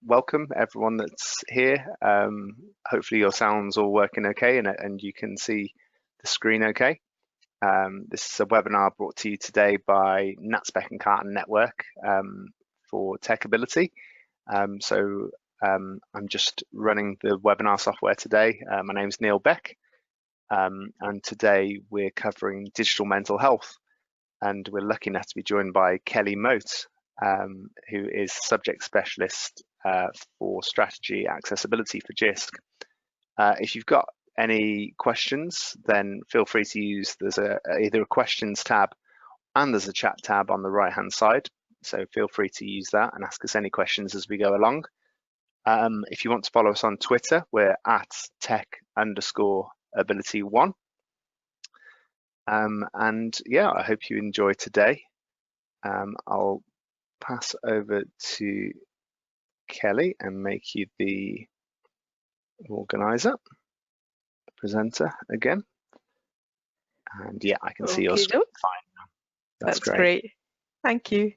Welcome everyone that's here. Hopefully your sound's all working okay and you can see the screen okay. This is a webinar brought to you today by NatSpec and Carton Network for Techability. I'm just running the webinar software today. My name's Neil Beck, and today we're covering digital mental health, and we're lucky enough to be joined by Kellie Mote, who is subject specialist for strategy accessibility for JISC. If you've got any questions, then feel free to use, there's either a questions tab and there's a chat tab on the right hand side. So feel free to use that and ask us any questions as we go along. If you want to follow us on Twitter, we're at tech_ability1. And yeah, I hope you enjoy today. I'll pass over to Kellie and make you the organizer, presenter again. And yeah, I can see your screen fine now. That's great. Thank you.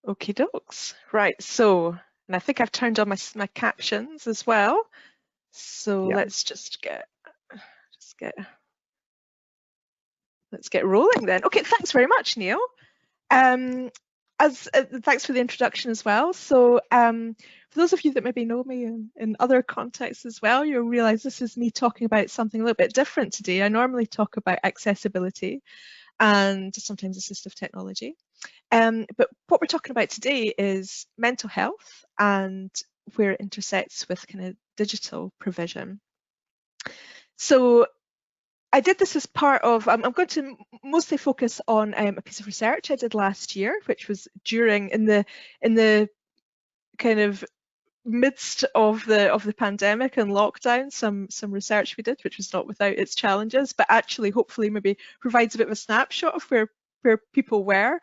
Okie dokes. Right, so, and I think I've turned on my captions as well. So yeah. Let's get rolling then. Okay, thanks very much, Neil. Thanks for the introduction as well. So for those of you that maybe know me in other contexts as well, you'll realize this is me talking about something a little bit different today. I normally talk about accessibility and sometimes assistive technology. But what we're talking about today is mental health and where it intersects with kind of digital provision. So I did this as part of, I'm going to mostly focus on a piece of research I did last year, which was during, in the kind of midst of the pandemic and lockdown, some research we did, which was not without its challenges, but actually hopefully maybe provides a bit of a snapshot of where people were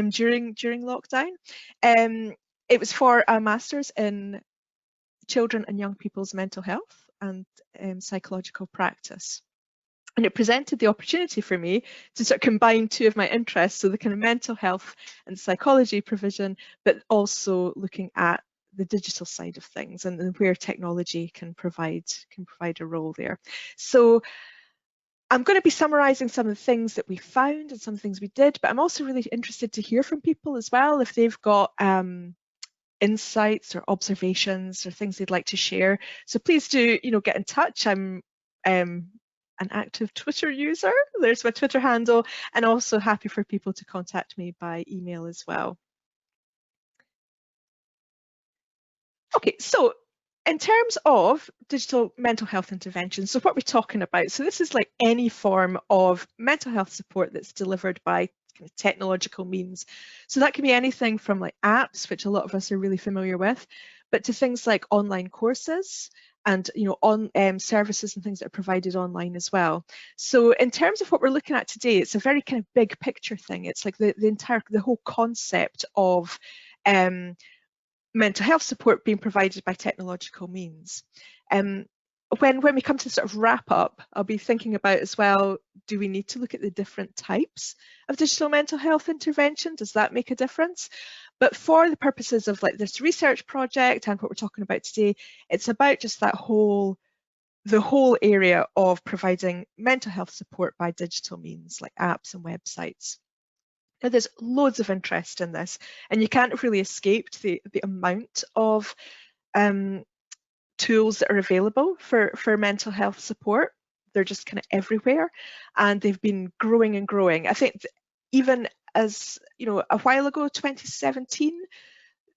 during lockdown. It was for a master's in children and young people's mental health and psychological practice. And it presented the opportunity for me to sort of combine two of my interests, so the kind of mental health and psychology provision, but also looking at the digital side of things and where technology can provide a role there. So I'm going to be summarising some of the things that we found and some things we did, but I'm also really interested to hear from people as well if they've got insights or observations or things they'd like to share. So please do, get in touch. I'm an active Twitter user. There's my Twitter handle, and also happy for people to contact me by email as well. Okay, so in terms of digital mental health interventions, so what we're talking about, so this is like any form of mental health support that's delivered by kind of technological means. So that can be anything from like apps, which a lot of us are really familiar with, but to things like online courses, and on services and things that are provided online as well. So in terms of what we're looking at today, it's a very kind of big picture thing. It's like the whole concept of mental health support being provided by technological means. When we come to sort of wrap up, I'll be thinking about as well, do we need to look at the different types of digital mental health intervention? Does that make a difference? But for the purposes of like this research project and what we're talking about today, it's about just the whole area of providing mental health support by digital means like apps and websites. Now, there's loads of interest in this, and you can't really escape the amount of tools that are available for mental health support. They're just kind of everywhere, and they've been growing and growing. I think even as a while ago, 2017,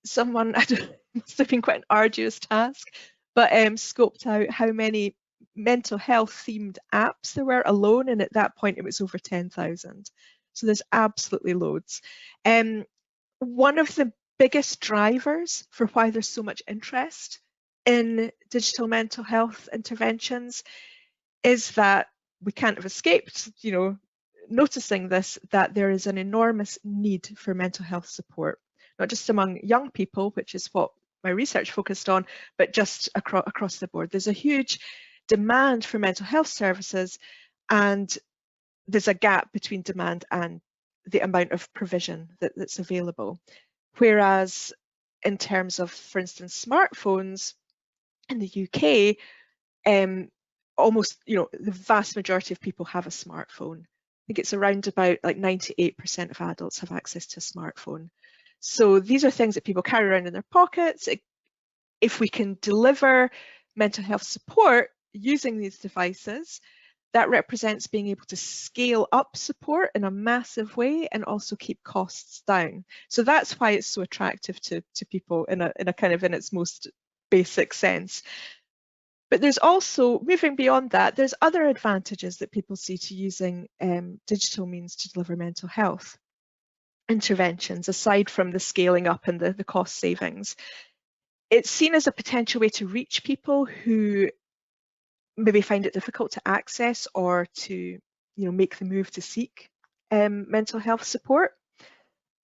someone, it must have been quite an arduous task, but scoped out how many mental health themed apps there were alone, and at that point it was over 10,000. So there's absolutely loads. One of the biggest drivers for why there's so much interest in digital mental health interventions is that we can't have escaped, noticing this, that there is an enormous need for mental health support, not just among young people, which is what my research focused on, but just across the board. There's a huge demand for mental health services, and there's a gap between demand and the amount of provision that's available. Whereas in terms of, for instance, smartphones in the UK, almost, the vast majority of people have a smartphone. I think it's around about like 98% of adults have access to a smartphone. So these are things that people carry around in their pockets. If we can deliver mental health support using these devices, that represents being able to scale up support in a massive way and also keep costs down. So that's why it's so attractive to people in a kind of in its most basic sense. But there's also, moving beyond that, there's other advantages that people see to using digital means to deliver mental health interventions, aside from the scaling up and the cost savings. It's seen as a potential way to reach people who maybe find it difficult to access or to make the move to seek mental health support.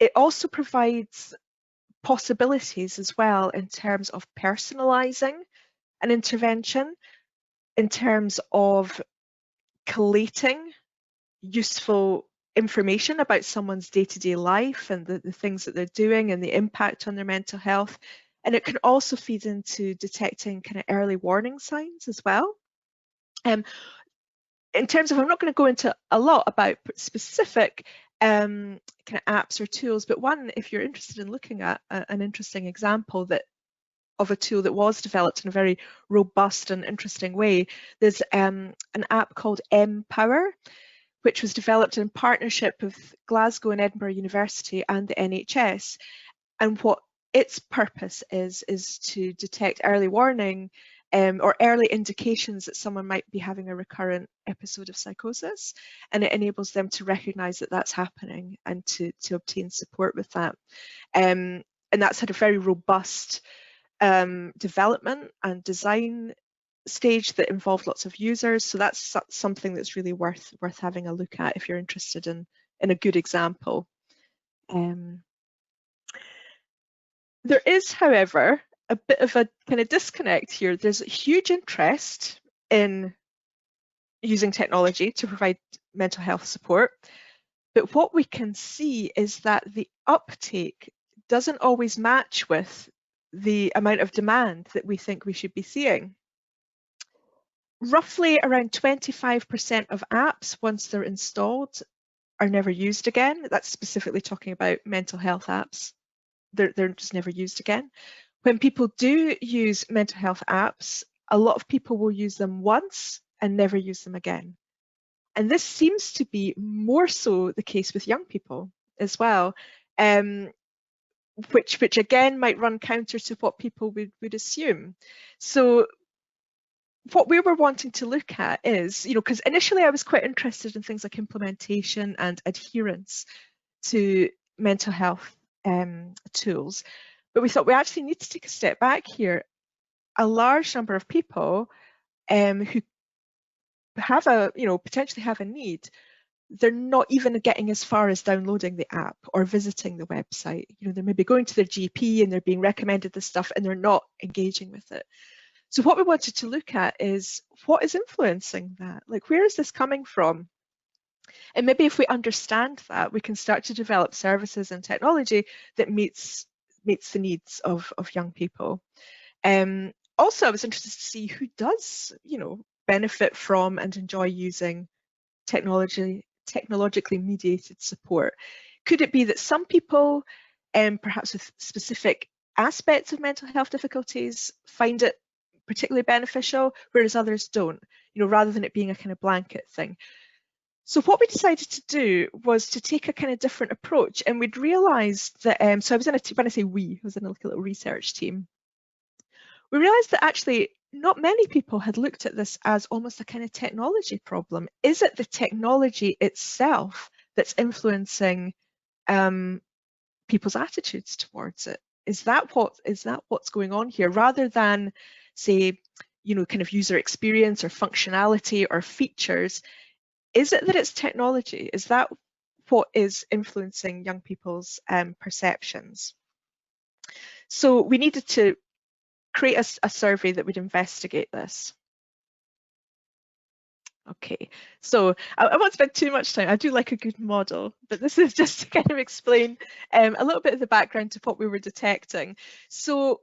It also provides possibilities as well in terms of personalising an intervention, in terms of collating useful information about someone's day-to-day life and the things that they're doing and the impact on their mental health. And it can also feed into detecting kind of early warning signs as well. In terms of, I'm not going to go into a lot about specific kind of apps or tools, but one, if you're interested in looking at an interesting example of a tool that was developed in a very robust and interesting way, there's an app called MPower, which was developed in partnership with Glasgow and Edinburgh University and the NHS. And what its purpose is to detect early warning or early indications that someone might be having a recurrent episode of psychosis, and it enables them to recognise that that's happening and to obtain support with that. And that's had a very robust development and design stage that involved lots of users. So that's something that's really worth having a look at if you're interested in a good example. There is, however, a bit of a kind of disconnect here. There's a huge interest in using technology to provide mental health support, but what we can see is that the uptake doesn't always match with the amount of demand that we think we should be seeing. Roughly around 25% of apps, once they're installed, are never used again. That's specifically talking about mental health apps. They're just never used again. When people do use mental health apps, a lot of people will use them once and never use them again. And this seems to be more so the case with young people as well, which again might run counter to what people would assume. So what we were wanting to look at is, because initially I was quite interested in things like implementation and adherence to mental health tools, but we thought we actually need to take a step back here. A large number of people who have potentially have a need, they're not even getting as far as downloading the app or visiting the website. They may be going to their GP and they're being recommended this stuff and they're not engaging with it. So what we wanted to look at is what is influencing that? Like, where is this coming from? And maybe if we understand that, we can start to develop services and technology that meets the needs of young people. Also, I was interested to see who does, benefit from and enjoy using technologically mediated support. Could it be that some people, perhaps with specific aspects of mental health difficulties, find it particularly beneficial, whereas others don't, rather than it being a kind of blanket thing? So what we decided to do was to take a kind of different approach, and we'd realised that, so I was in when I say we, I was in a little research team. We realised that actually not many people had looked at this as almost a kind of technology problem. Is it the technology itself that's influencing people's attitudes towards it? Is that what's going on here, rather than, say, kind of user experience or functionality or features? Is it that it's technology? Is that what is influencing young people's perceptions? So we needed to create a survey that would investigate this. Okay, so I won't spend too much time. I do like a good model, but this is just to kind of explain a little bit of the background to what we were detecting. So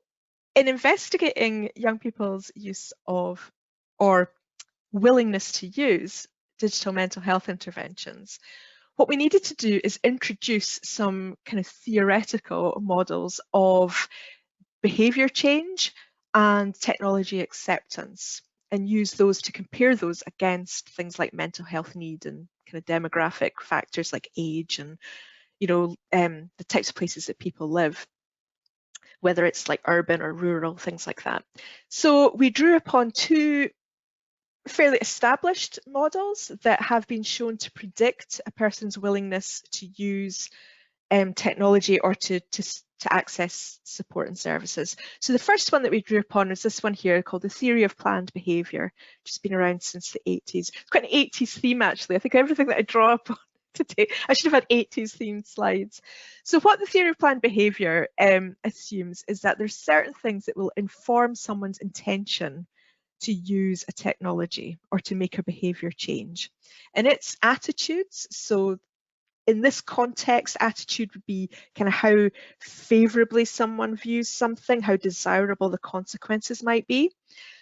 in investigating young people's use of or willingness to use digital mental health interventions, what we needed to do is introduce some kind of theoretical models of behavior change and technology acceptance, and use those to compare those against things like mental health need and kind of demographic factors like age and the types of places that people live, whether it's like urban or rural, things like that. So we drew upon two fairly established models that have been shown to predict a person's willingness to use technology or to access support and services. So the first one that we drew upon is this one here called the theory of planned behaviour, which has been around since the 80s. It's quite an 80s theme, actually. I think everything that I draw upon today, I should have had 80s themed slides. So what the theory of planned behaviour assumes is that there's certain things that will inform someone's intention to use a technology or to make a behaviour change. And it's attitudes. So in this context, attitude would be kind of how favourably someone views something, how desirable the consequences might be.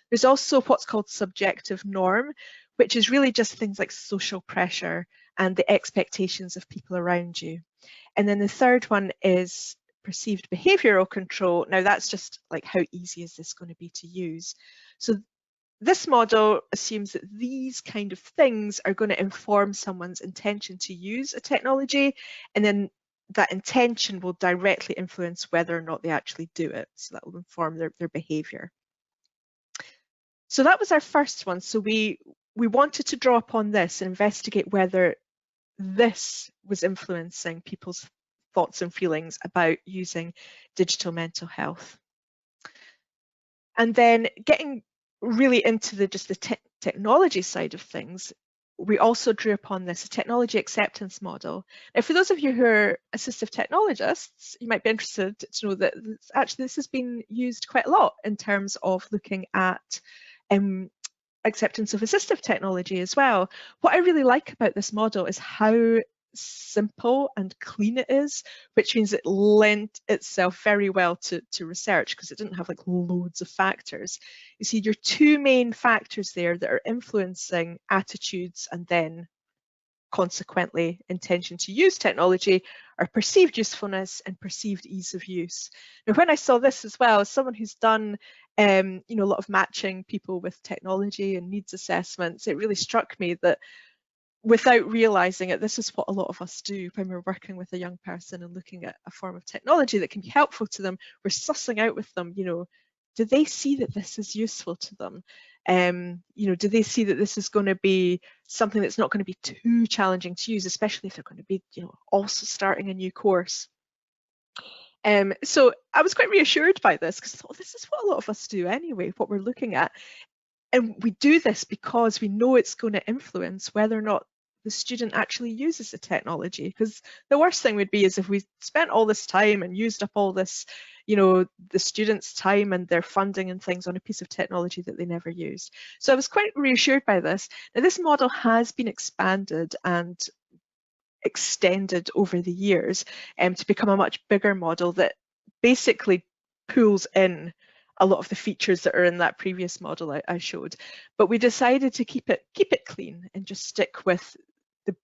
There's also what's called subjective norm, which is really just things like social pressure and the expectations of people around you. And then the third one is perceived behavioural control. Now that's just like how easy is this going to be to use? So this model assumes that these kind of things are going to inform someone's intention to use a technology, and then that intention will directly influence whether or not they actually do it. So that will inform their behaviour. So that was our first one. So we wanted to draw upon this and investigate whether this was influencing people's thoughts and feelings about using digital mental health. And then getting really into just the technology side of things, we also drew upon this technology acceptance model. Now, for those of you who are assistive technologists, you might be interested to know that actually this has been used quite a lot in terms of looking at acceptance of assistive technology as well. What I really like about this model is how simple and clean it is, which means it lent itself very well to research because it didn't have like loads of factors. You see, your two main factors there that are influencing attitudes and then consequently intention to use technology are perceived usefulness and perceived ease of use. Now, when I saw this as well, as someone who's done a lot of matching people with technology and needs assessments, it really struck me that without realizing it, this is what a lot of us do when we're working with a young person and looking at a form of technology that can be helpful to them. We're sussing out with them, do they see that this is useful to them? Do they see that this is going to be something that's not going to be too challenging to use, especially if they're going to be, also starting a new course? So I was quite reassured by this because I thought, this is what a lot of us do anyway, what we're looking at. And we do this because we know it's going to influence whether or not the student actually uses the technology. Because the worst thing would be is if we spent all this time and used up all this, the students' time and their funding and things on a piece of technology that they never used. So I was quite reassured by this. Now, this model has been expanded and extended over the years to become a much bigger model that basically pulls in a lot of the features that are in that previous model I showed. But we decided to keep it clean and just stick with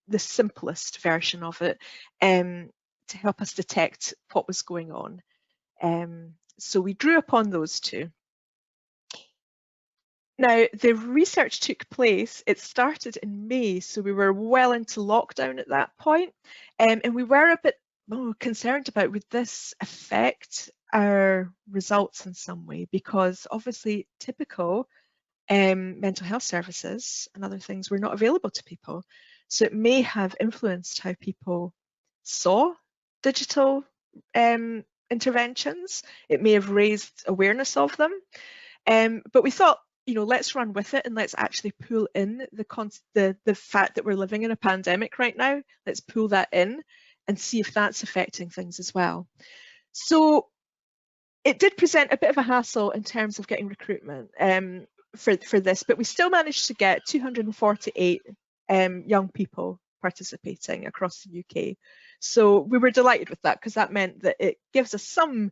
the simplest version of it to help us detect what was going on. So we drew upon those two. Now, the research took place, it started in May, so we were well into lockdown at that point, and we were a bit concerned about would this affect our results in some way, because obviously typical mental health services and other things were not available to people. So it may have influenced how people saw digital interventions. It may have raised awareness of them. But we thought, let's run with it and let's actually pull in the fact that we're living in a pandemic right now. Let's pull that in and see if that's affecting things as well. So it did present a bit of a hassle in terms of getting recruitment. for this, but we still managed to get 248 young people participating across the UK. So we were delighted with that, because that meant that it gives us some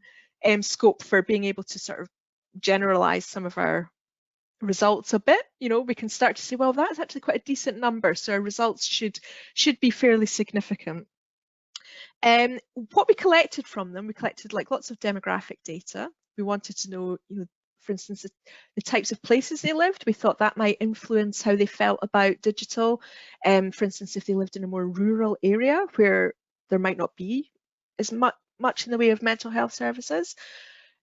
scope for being able to sort of generalize some of our results a bit. We can start to say, well, that's actually quite a decent number, so our results should be fairly significant. What we collected from them, we collected like lots of demographic data. We wanted to know, for instance, the types of places they lived. We thought that might influence how they felt about digital. For instance, if they lived in a more rural area where there might not be as much in the way of mental health services.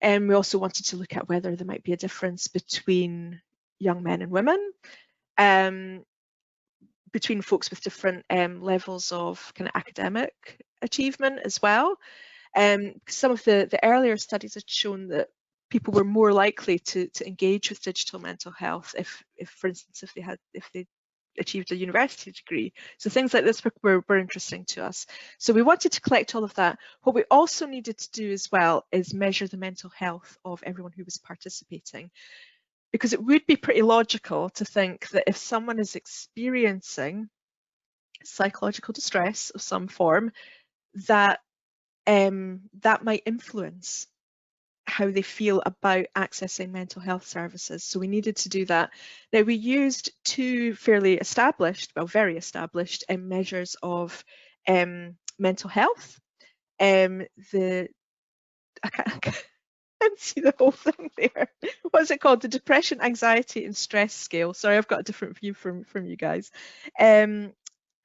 We also wanted to look at whether there might be a difference between young men and women, between folks with different levels of kind of academic achievement as well. Some of the earlier studies had shown that people were more likely to engage with digital mental health if for instance, if they achieved a university degree. So things like this were interesting to us. So we wanted to collect all of that. What we also needed to do as well is measure the mental health of everyone who was participating, because it would be pretty logical to think that if someone is experiencing psychological distress of some form, that that might influence how they feel about accessing mental health services. So we needed to do that. Now, we used two fairly established, well, very established measures of mental health. I can't see the whole thing there. What's it called? The Depression, Anxiety and Stress Scale. Sorry, I've got a different view from you guys.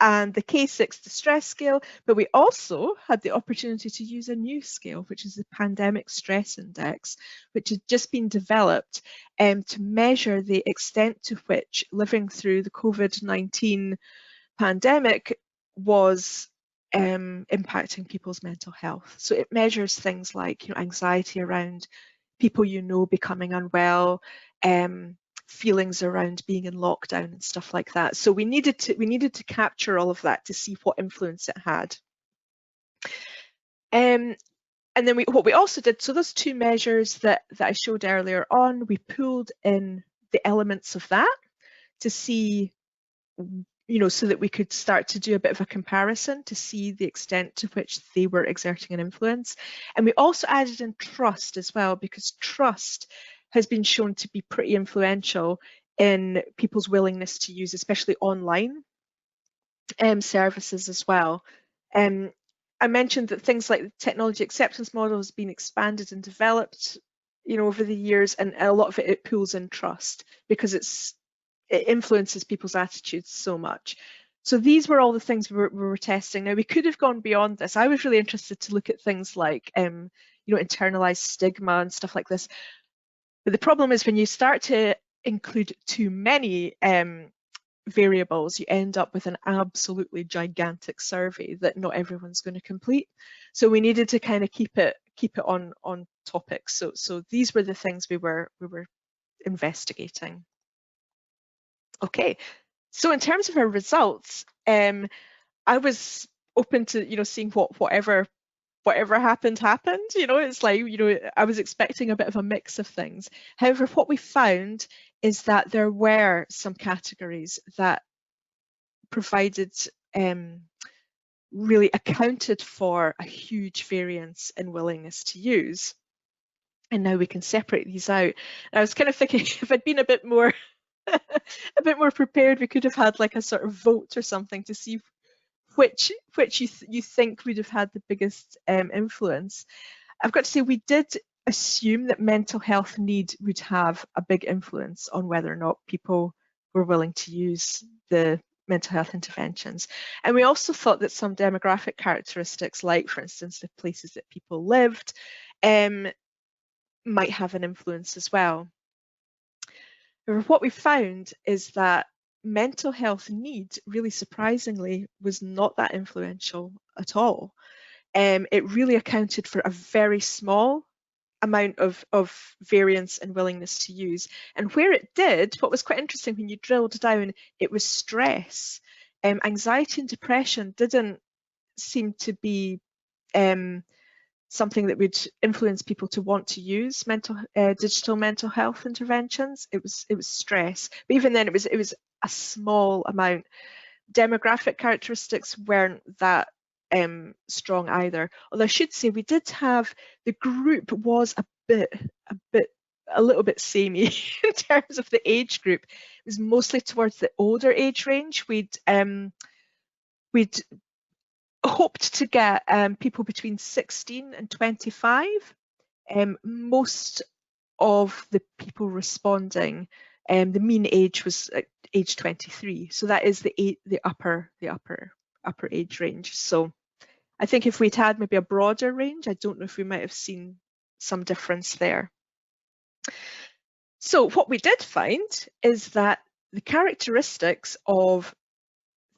And the K6 distress scale, but we also had the opportunity to use a new scale, which is the Pandemic Stress Index, which had just been developed to measure the extent to which living through the COVID-19 pandemic was impacting people's mental health. So it measures things like anxiety around people becoming unwell, feelings around being in lockdown and stuff like that. So we needed to capture all of that to see what influence it had. And then what we also did, so those two measures that I showed earlier on, we pulled in the elements of that to see, so that we could start to do a bit of a comparison to see the extent to which they were exerting an influence. And we also added in trust as well, because trust has been shown to be pretty influential in people's willingness to use, especially online services as well. I mentioned that things like the technology acceptance model has been expanded and developed, over the years, and a lot of it pulls in trust because it influences people's attitudes so much. So these were all the things we were testing. Now, we could have gone beyond this. I was really interested to look at things like, internalized stigma and stuff like this. But the problem is when you start to include too many variables, you end up with an absolutely gigantic survey that not everyone's going to complete. So we needed to kind of keep it on topic. So these were the things we were investigating. Okay, so in terms of our results, I was open to seeing whatever happened. It's like I was expecting a bit of a mix of things. However, what we found is that there were some categories that provided really accounted for a huge variance in willingness to use. And now we can separate these out. And I was kind of thinking if I'd been a bit more prepared, we could have had like a sort of vote or something to see which you think would have had the biggest influence. I've got to say, we did assume that mental health need would have a big influence on whether or not people were willing to use the mental health interventions. And we also thought that some demographic characteristics, like for instance the places that people lived, might have an influence as well. However, what we found is that mental health need, really surprisingly, was not that influential at all. It really accounted for a very small amount of variance and willingness to use. And where it did, what was quite interesting when you drilled down, it was stress. Anxiety and depression didn't seem to be something that would influence people to want to use digital mental health interventions. It was stress, but even then it was a small amount. Demographic characteristics weren't that strong either. Although I should say we did have, the group was a little bit samey in terms of the age group. It was mostly towards the older age range. We'd hoped to get people between 16 and 25. Most of the people responding, the mean age was age 23, so that is the upper age range. So I think if we'd had maybe a broader range, I don't know if we might have seen some difference there. So what we did find is that the characteristics of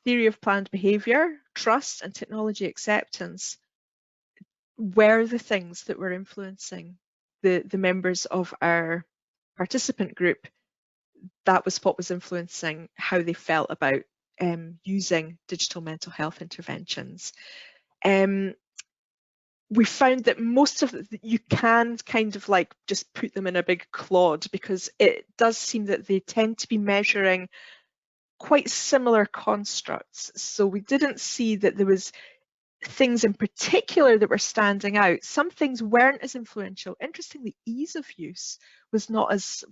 theory of planned behaviour, trust and technology acceptance were the things that were influencing the members of our participant group. That was what was influencing how they felt about using digital mental health interventions. We found that most of you can kind of like just put them in a big clod, because it does seem that they tend to be measuring quite similar constructs. So we didn't see that there was things in particular that were standing out. Some things weren't as influential. Interestingly, ease of use was not as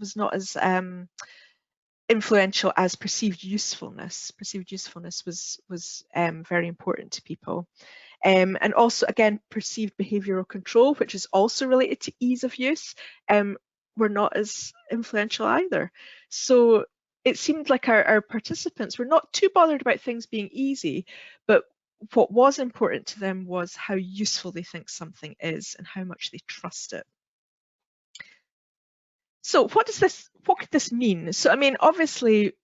influential as perceived usefulness. Perceived usefulness was very important to people. And also, again, perceived behavioural control, which is also related to ease of use, were not as influential either. So it seemed like our participants were not too bothered about things being easy, but what was important to them was how useful they think something is and how much they trust it. So what could this mean? So I mean, obviously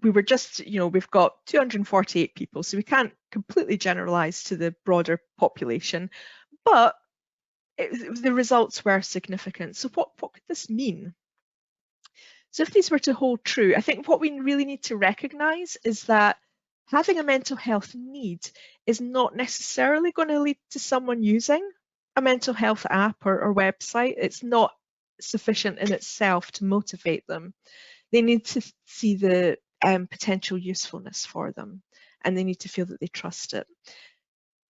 we were just, we've got 248 people, so we can't completely generalize to the broader population, but the results were significant. So what could this mean? So if these were to hold true, I think what we really need to recognize is that having a mental health need is not necessarily going to lead to someone using a mental health app or website. It's not sufficient in itself to motivate them. They need to see the potential usefulness for them, and they need to feel that they trust it.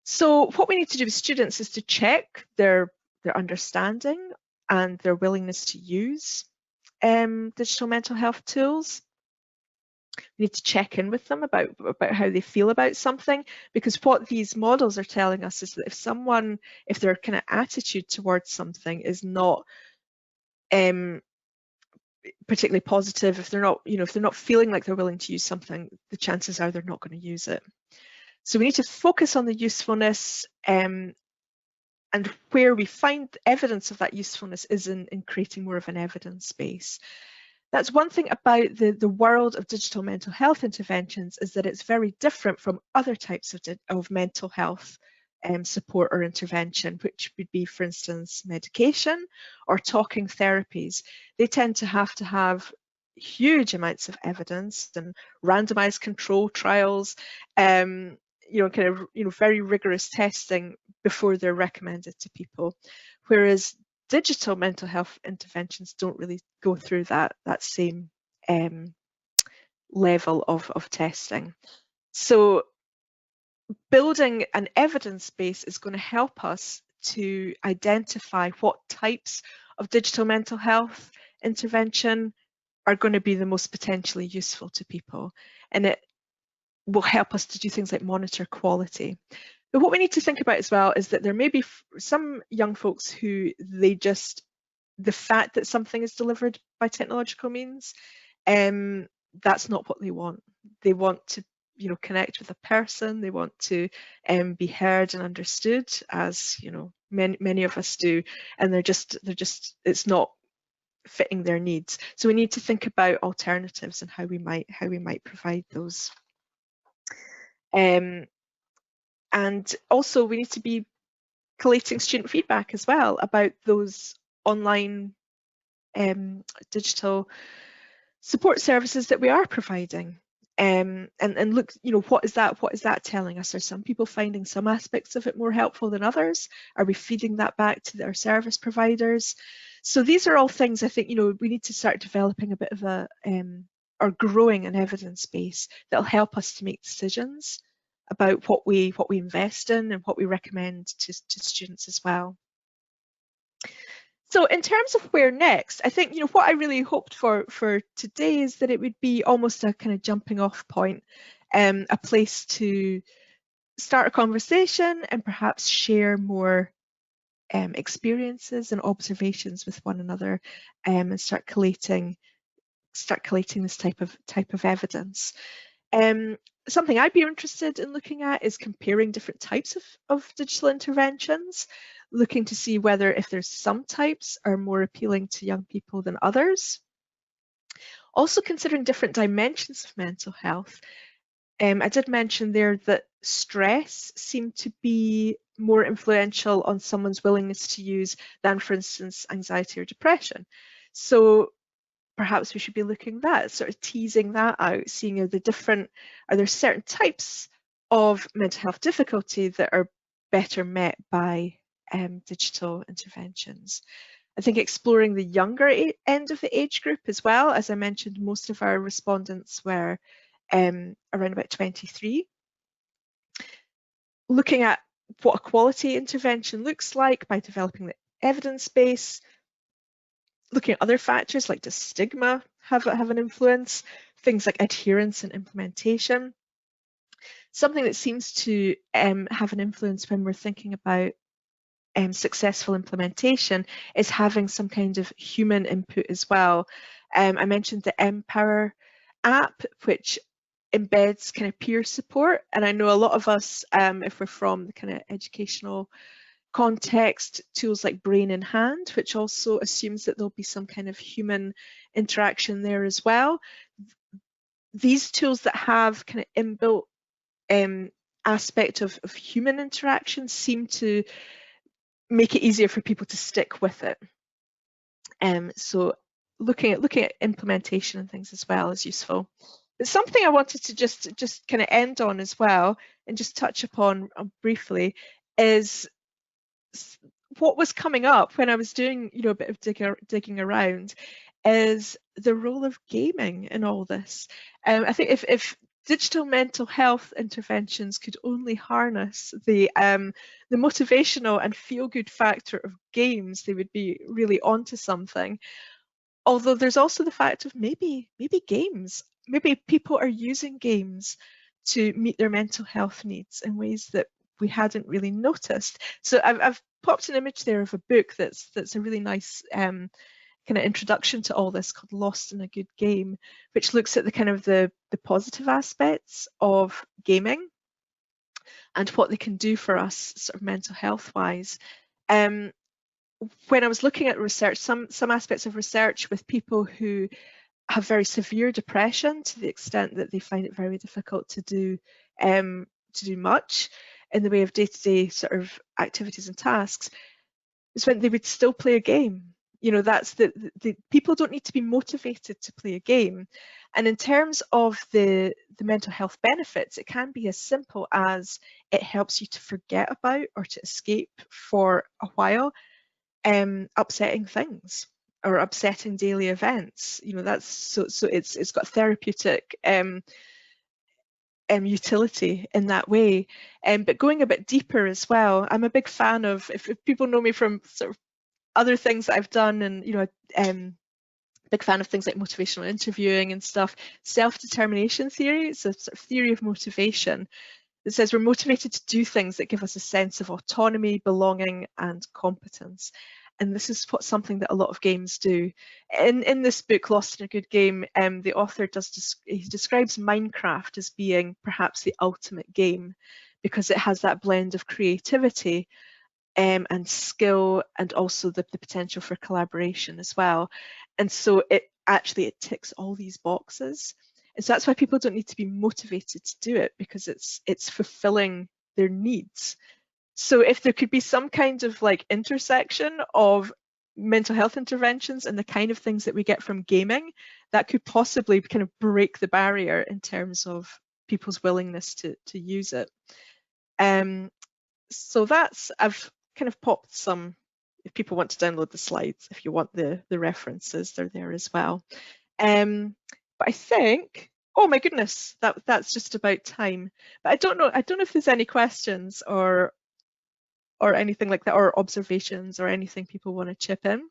So what we need to do with students is to check their understanding and their willingness to use digital mental health tools. We need to check in with them about how they feel about something, because what these models are telling us is that if their kind of attitude towards something is not particularly positive, if they're not feeling like they're willing to use something, the chances are they're not going to use it. So we need to focus on the usefulness, and where we find evidence of that usefulness is in creating more of an evidence base. That's one thing about the world of digital mental health interventions, is that it's very different from other types of mental health support or intervention, which would be, for instance, medication or talking therapies. They tend to have huge amounts of evidence and randomized control trials, kind of very rigorous testing before they're recommended to people, whereas digital mental health interventions don't really go through that same level of testing. So building an evidence base is going to help us to identify what types of digital mental health intervention are going to be the most potentially useful to people, and it will help us to do things like monitor quality. But what we need to think about as well is that there may be some young folks who the fact that something is delivered by technological means, that's not what they want. They want to connect with a person. They want to be heard and understood, as many of us do, and they're just it's not fitting their needs. So we need to think about alternatives and how we might provide those. And also we need to be collating student feedback as well about those online digital support services that we are providing. and look, what is that telling us? Are some people finding some aspects of it more helpful than others? Are we feeding that back to our service providers? So these are all things I think, we need to start developing a bit of or growing an evidence base that'll help us to make decisions about what we invest in and what we recommend to students as well. So in terms of where next, I think, what I really hoped for today is that it would be almost a kind of jumping off point, a place to start a conversation and perhaps share more experiences and observations with one another, and start collating this type of evidence. Something I'd be interested in looking at is comparing different types of digital interventions, looking to see whether if there's some types are more appealing to young people than others. Also considering different dimensions of mental health. I did mention there that stress seemed to be more influential on someone's willingness to use than, for instance, anxiety or depression. So perhaps we should be looking at sort of teasing that out, seeing are there certain types of mental health difficulty that are better met by digital interventions. I think exploring the younger end of the age group as well. As I mentioned, most of our respondents were around about 23. Looking at what a quality intervention looks like by developing the evidence base, looking at other factors like does stigma have an influence, things like adherence and implementation. Something that seems to have an influence when we're thinking about successful implementation is having some kind of human input as well. I mentioned the Empower app, which embeds kind of peer support, and I know a lot of us, if we're from the kind of educational context, tools like Brain in Hand, which also assumes that there'll be some kind of human interaction there as well. These tools that have kind of inbuilt aspect of human interaction seem to make it easier for people to stick with it. So looking at implementation and things as well is useful. But something I wanted to just kind of end on as well and just touch upon briefly is what was coming up when I was doing, a bit of digging around, is the role of gaming in all this. I think if digital mental health interventions could only harness the motivational and feel-good factor of games, they would be really onto something. Although there's also the fact of maybe people are using games to meet their mental health needs in ways that we hadn't really noticed. So I've popped an image there of a book that's a really nice kind of introduction to all this called Lost in a Good Game, which looks at the kind of the positive aspects of gaming and what they can do for us sort of mental health wise. When I was looking at research, some aspects of research with people who have very severe depression to the extent that they find it very difficult to do much in the way of day-to-day sort of activities and tasks, is when they would still play a game. That's the people don't need to be motivated to play a game. And in terms of the mental health benefits, it can be as simple as it helps you to forget about or to escape for a while upsetting things or upsetting daily events. That's so it's got therapeutic utility in that way. But going a bit deeper as well, I'm a big fan of, if people know me from sort of other things that I've done, and big fan of things like motivational interviewing and stuff. Self-determination theory, it's a sort of theory of motivation that says we're motivated to do things that give us a sense of autonomy, belonging, and competence. And this is something that a lot of games do. In this book, Lost in a Good Game, the author describes Minecraft as being perhaps the ultimate game, because it has that blend of creativity and skill, and also the potential for collaboration as well. And so it ticks all these boxes. And so that's why people don't need to be motivated to do it, because it's fulfilling their needs. So if there could be some kind of like intersection of mental health interventions and the kind of things that we get from gaming that could possibly kind of break the barrier in terms of people's willingness to use it. So I've kind of popped some, if people want to download the slides, if you want the references, they're there as well. But I think, oh my goodness, that's just about time. But I don't know if there's any questions or anything like that, or observations or anything people want to chip in.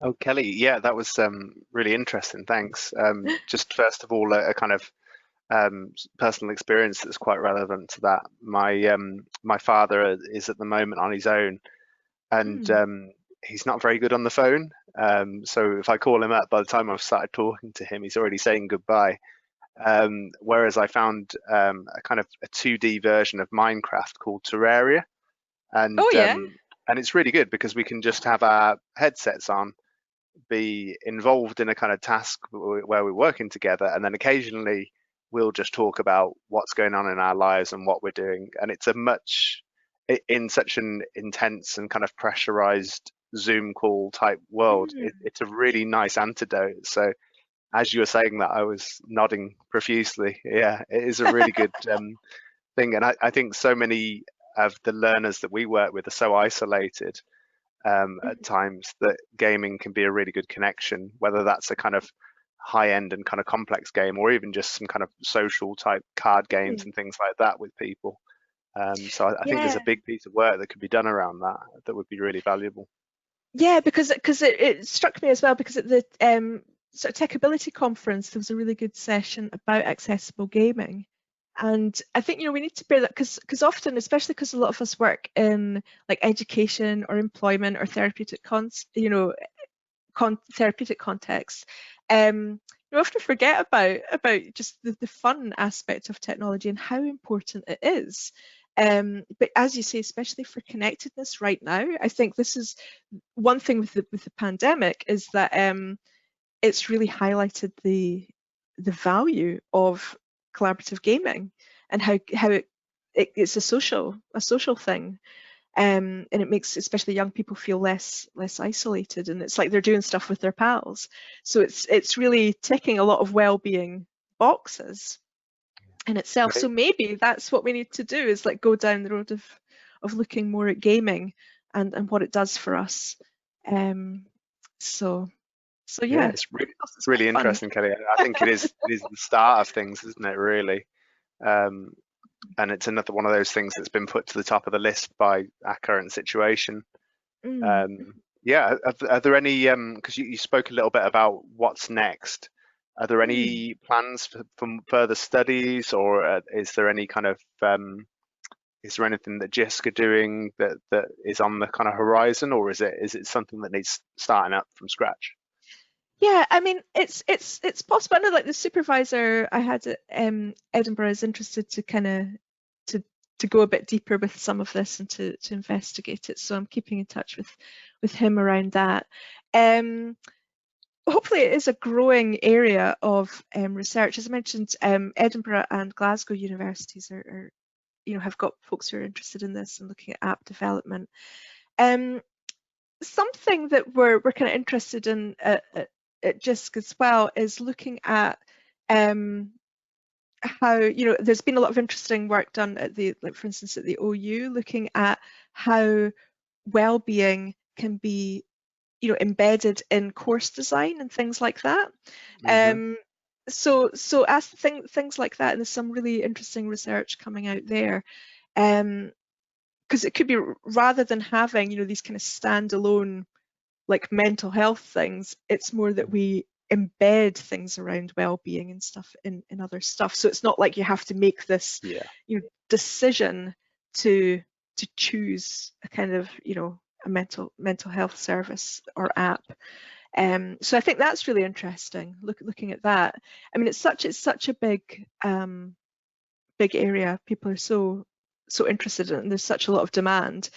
Oh, Kelly, yeah, that was really interesting. Thanks. Just first of all, a kind of personal experience that's quite relevant to that. My father is at the moment on his own, and he's not very good on the phone. So if I call him up, by the time I've started talking to him, he's already saying goodbye. Whereas I found a kind of a 2D version of Minecraft called Terraria, and Oh yeah. And it's really good because we can just have our headsets on, be involved in a kind of task where we're working together, and then occasionally we'll just talk about what's going on in our lives and what we're doing. And it's in such an intense and kind of pressurized Zoom call type world, it's a really nice antidote. So as you were saying that, I was nodding profusely. Yeah, it is a really good thing. And I think so many of the learners that we work with are so isolated at times that gaming can be a really good connection, whether that's a kind of high end and kind of complex game, or even just some kind of social type card games and things like that with people. So I think there's a big piece of work that could be done around that would be really valuable. Yeah, because it struck me as well, because at the sort of Techability conference there was a really good session about accessible gaming. And I think, we need to bear that, because often, especially because a lot of us work in like education or employment or therapeutic therapeutic contexts, we often forget about just the fun aspect of technology and how important it is. But as you say, especially for connectedness right now, I think this is one thing with the pandemic, is that it's really highlighted the value of collaborative gaming and how it's a social thing, and it makes especially young people feel less isolated, and it's like they're doing stuff with their pals. So it's really ticking a lot of well-being boxes in itself. So maybe that's what we need to do, is like go down the road of looking more at gaming and what it does for us. So yeah, it's really interesting, Kelly. I think it is the start of things, isn't it, really? And it's another one of those things that's been put to the top of the list by our current situation. Yeah, are there any, because you spoke a little bit about what's next, are there any plans for further studies, or is there any kind of is there anything that JISC are doing that is on the kind of horizon, or is it something that needs starting up from scratch? Yeah, I mean, it's possible. I know, like, the supervisor I had at Edinburgh is interested to kind of to go a bit deeper with some of this and to investigate it. So I'm keeping in touch with him around that. Hopefully, it is a growing area of research. As I mentioned, Edinburgh and Glasgow universities are have got folks who are interested in this and looking at app development. Something that we're kind of interested in at JISC as well is looking at how, there's been a lot of interesting work done at for instance, at the OU, looking at how well-being can be, embedded in course design and things like that. So as things like that, and there's some really interesting research coming out there. Because it could be, rather than having, these kind of standalone like mental health things, it's more that we embed things around well-being and stuff in other stuff. So it's not like you have to make this decision to choose a kind of a mental health service or app. So I think that's really interesting, looking at that. I mean, it's such a big area. People are so interested in it, and there's such a lot of demand.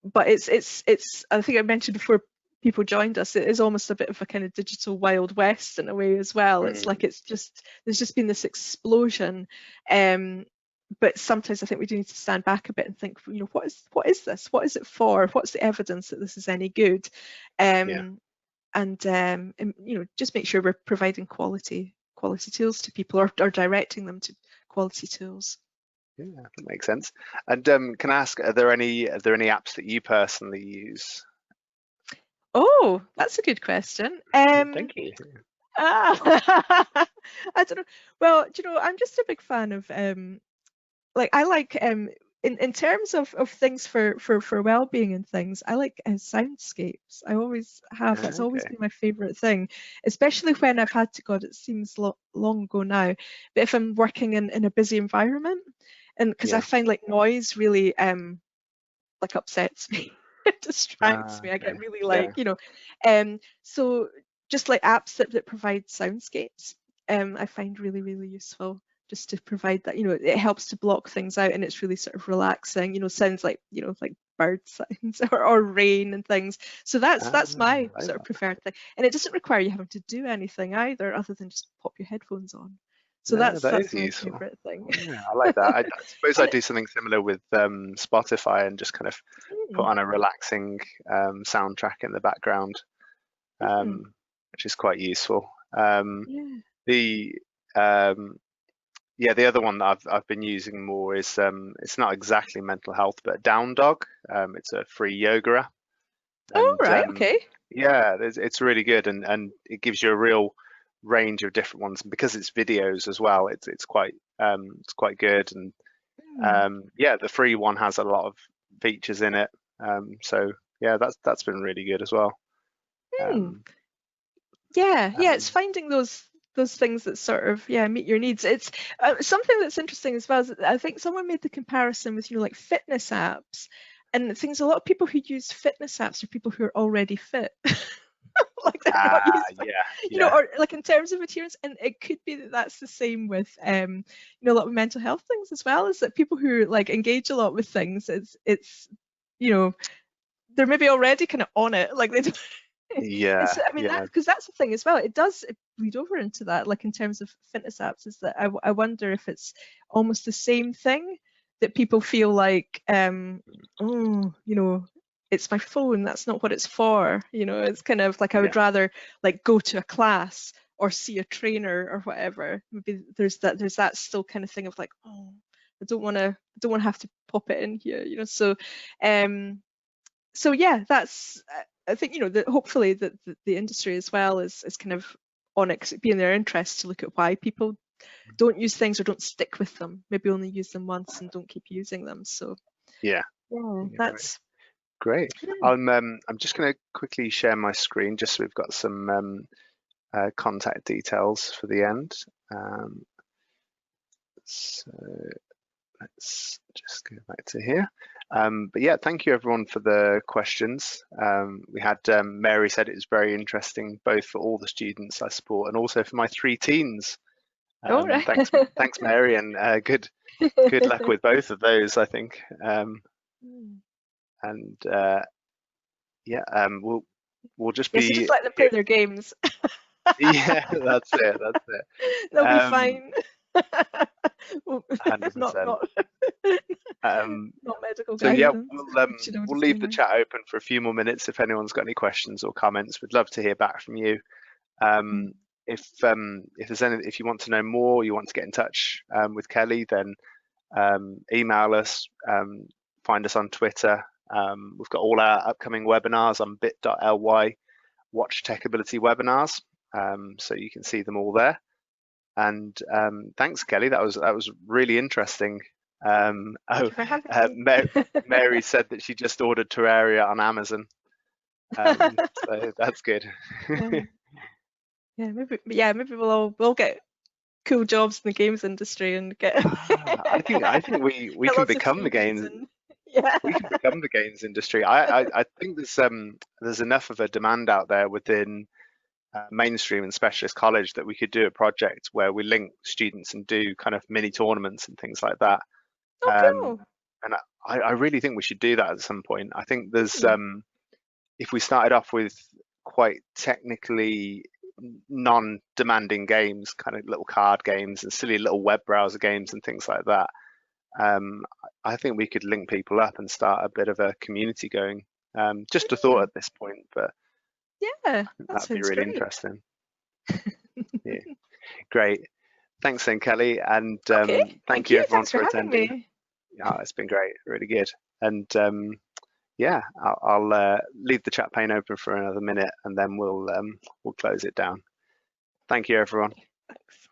But it's I think I mentioned before people joined us, it is almost a bit of a kind of digital Wild West in a way as well. It's like there's just been this explosion, but sometimes I think we do need to stand back a bit and think, what is this? What is it for? What's the evidence that this is any good? Yeah. And just make sure we're providing quality tools to people, or directing them to quality tools. Yeah, that makes sense. And can I ask, are there any apps that you personally use? Oh, that's a good question. Thank you. I don't know. Well, I'm just a big fan of I like in terms of things for well-being and things, I like soundscapes. I always have. That's always Okay. been my favorite thing, especially when I've had to, God, it seems long ago now, but if I'm working in a busy environment, and because I Yeah. find like noise really upsets me. It distracts me. I Okay. get really Yeah. so just like apps that provide soundscapes, I find really, really useful, just to provide that, it helps to block things out, and it's really sort of relaxing, sounds like, like bird sounds, or rain and things. So that's my I like sort of that. preferred thing. And it doesn't require you having to do anything either, other than just pop your headphones on. So No, that is that's my useful. favorite thing. Yeah, I like that. I suppose I And do something similar with Spotify and just kind of put mm, on a relaxing soundtrack in the background, mm, which is quite useful. Um, yeah. the um, yeah, the other one that I've been using more is it's not exactly mental health, but Down Dog. It's a free yoga app, Oh, and right, okay. yeah, it's really good, and it gives you a real range of different ones. And because it's videos as well, it's quite good. And Mm. yeah, the free one has a lot of features in it. So yeah, that's been really good as well. Mm. Um, Yeah, it's um, finding those things that sort of meet your needs. It's something that's interesting as well. Is that I think someone made the comparison with like fitness apps, and things. A lot of people who use fitness apps are people who are already fit. Like they're not used, yeah, yeah, or like in terms of adherence. And it could be that that's the same with a lot of mental health things as well. Is that people who like engage a lot with things, it's you know they're maybe already kind of on it, like they don't. yeah, I mean, yeah, because that's the thing as well. It does bleed over into that, like in terms of fitness apps, is that I wonder if it's almost the same thing, that people feel like, oh, it's my phone. That's not what it's for. It's kind of like I yeah, would rather like go to a class or see a trainer or whatever. Maybe there's that still kind of thing of like, oh, I don't want to have to pop it in here. Um, so yeah, that's I think that hopefully the industry as well is kind of on it, be in their interest to look at why people don't use things or don't stick with them. Maybe only use them once and don't keep using them. So yeah. yeah, Yeah, that's great. yeah. I'm just going to quickly share my screen just so we've got some contact details for the end. Um, so let's just go back to here. But yeah, thank you everyone for the questions. We had Mary said it was very interesting, both for all the students I support and also for my 3 teens. All right. Thanks, Mary, and good luck with both of those, I think. And yeah, we'll just Yeah, so just be let them play their games. yeah, that's it, that's it. They'll be fine. Well, not 100%. not Um, not medical so yeah, guidance. Should have we'll leave the disclaimer. chat open for a few more minutes if anyone's got any questions or comments. We'd love to hear back from you. Mm. If you want to know more, you want to get in touch with Kelly, then email us, find us on Twitter. We've got all our upcoming webinars on bit.ly watch tech ability webinars, so you can see them all there. And thanks, Kelly. That was really interesting. Thank you for having me. Mary said that she just ordered Terraria on Amazon, so that's good. Yeah. Maybe we'll get cool jobs in the games industry and get I think we get can lots of become the freebies games. and yeah. We can become the games industry. I think there's enough of a demand out there within mainstream and specialist college that we could do a project where we link students and do kind of mini tournaments and things like that. Oh, Um, cool. and I really think we should do that at some point. I think there's Hmm. if we started off with quite technically non-demanding games, kind of little card games and silly little web browser games and things like that, I think we could link people up and start a bit of a community going. Just a thought at this point, but Yeah, I that think that'd be sounds really great. interesting. Yeah, great. Thanks then, Kelly, and Okay, thank thank you you. everyone Thanks for for having attending. me. Oh, it's been great, really good. And yeah, I'll leave the chat pane open for another minute, and then we'll close it down. Thank you, everyone. Thanks.